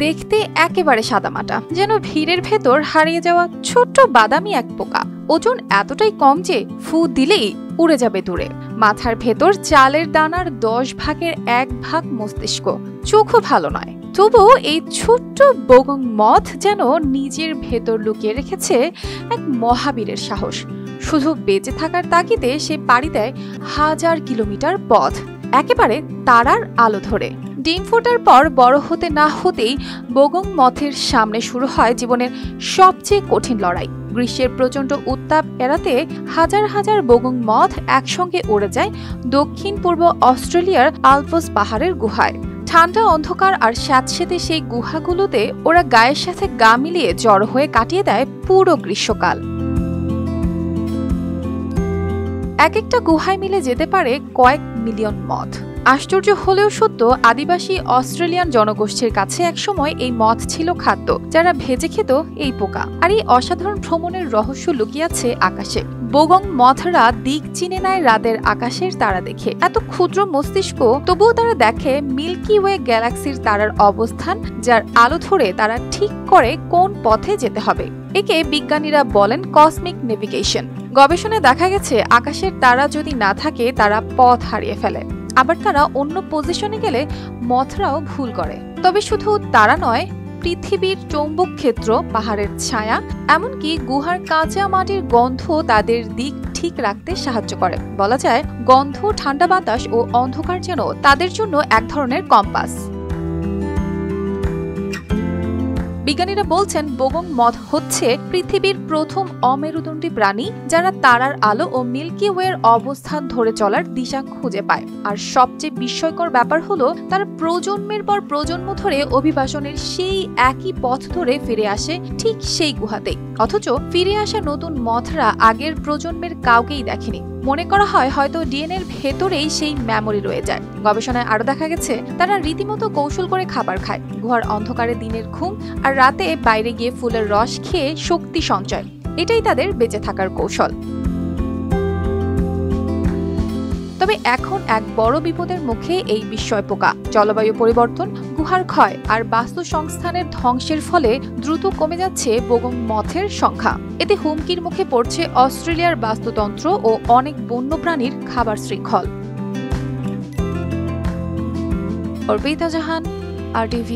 দেখতে একেবারে সাদামাটা, যেন ভিড়ের ভেতর হারিয়ে যাওয়া ছোট্ট বাদামি এক পোকা। ওজন এতটাই কম যে ফু দিলেই উড়ে যাবে দূরে। মাথার ভেতর চালের দানার 10 ভাগের 1 ভাগ মস্তিষ্ক। চোখও ভালো নয়, তবুও এই ছোট্ট বগং মথ যেন নিজের ভেতর লুকিয়ে রেখেছে এক মহাবীরের সাহস। শুধু বেঁচে থাকার তাগিদে সে পাড়ি দেয় 1000 কিলোমিটার পথ, একেবারে তারার আলো ধরে। ডিম ফোটার পর বড় হতে না হতেই বগং মথের সামনে শুরু হয় জীবনের সবচেয়ে কঠিন লড়াই। গ্রীষ্মের প্রচণ্ড উত্তাপ এড়াতে হাজার হাজার বগং মথ একসঙ্গে উড়ে যায় দক্ষিণ পূর্ব অস্ট্রেলিয়ার আলপস পাহাড়ের গুহায়। ঠান্ডা, অন্ধকার আর স্যাঁতসেঁতে সেই গুহাগুলোতে ওরা গায়ের সাথে গা মিলিয়ে জড়ো হয়ে কাটিয়ে দেয় পুরো গ্রীষ্মকাল। এক একটা গুহায় মিলে যেতে পারে কয়েক মিলিয়ন মথ। আশ্চর্য হলেও সত্য, আদিবাসী অস্ট্রেলিয়ান জনগোষ্ঠীর কাছে একসময় এই মথ ছিল খাদ্য, যারা ভেজে খেত এই পোকা। আর এই অসাধারণ ভ্রমণের রহস্য লুকিয়ে আছে আকাশে। বগং মথরা দিক চিনে নেয় রাতের আকাশের তারা দেখে। এত ক্ষুদ্র মস্তিষ্ক, তবুও তারা দেখে মিল্কি ওয়ে গ্যালাক্সির তারার অবস্থান, যার আলো ধরে তারা ঠিক করে কোন পথে যেতে হবে। একে বিজ্ঞানীরা বলেন কসমিক নেভিগেশন। গবেষণায় দেখা গেছে আকাশের তারা যদি না থাকে তারা পথ হারিয়ে ফেলে, আবার তারা অন্য পজিশনে গেলে মথরাও ভুল করে। তবে শুধু তারা নয়, পৃথিবীর চৌম্বক ক্ষেত্র, পাহাড়ের ছায়া, এমনকি গুহার কাঁচা মাটির গন্ধ তাদের দিক ঠিক রাখতে সাহায্য করে। বলা যায় গন্ধ, ঠান্ডা বাতাস ও অন্ধকার যেন তাদের জন্য এক ধরনের কম্পাস। বিজ্ঞানীরা বলছেন বগং মথ হচ্ছে পৃথিবীর প্রথম অমেরুদণ্ডী প্রাণী যারা তারার আলো ও মিল্কি ওয়ের অবস্থান ধরে চলার দিশা খুঁজে পায়। আর সবচেয়ে বিস্ময়কর ব্যাপার হলো তারা প্রজন্মের পর প্রজন্ম ধরে অভিবাসনের সেই একই পথ ধরে ফিরে আসে ঠিক সেই গুহাতেই। অথচ ফিরে আসা নতুন মথরা আগের প্রজন্মের কাউকেই দেখেনি। মনে করা হয় হয়তো ডিএনএর ভেতরেই সেই মেমোরি রয়ে যায়। গবেষণায় আরো দেখা গেছে তারা রীতিমতো কৌশল করে খাবার খায়। গুহার অন্ধকারে দিনের ঘুম আর রাতে বাইরে গিয়ে ফুলের রস খেয়ে শক্তি সঞ্চয়, এটাই তাদের বেঁচে থাকার কৌশল। তবে এখন এক বড় বিপদের মুখে এই বিস্ময় পোকা। জলবায়ু পরিবর্তন, গুহার ক্ষয় আর বাস্তুসংস্থানের ধ্বংসের ফলে দ্রুত কমে যাচ্ছে বগং মথের সংখ্যা। এতে হুমকির মুখে পড়ছে অস্ট্রেলিয়ার বাস্তুতন্ত্র ও অনেক বন্যপ্রাণীর খাবার শৃঙ্খল। অর্পিতা জাহান, RTV।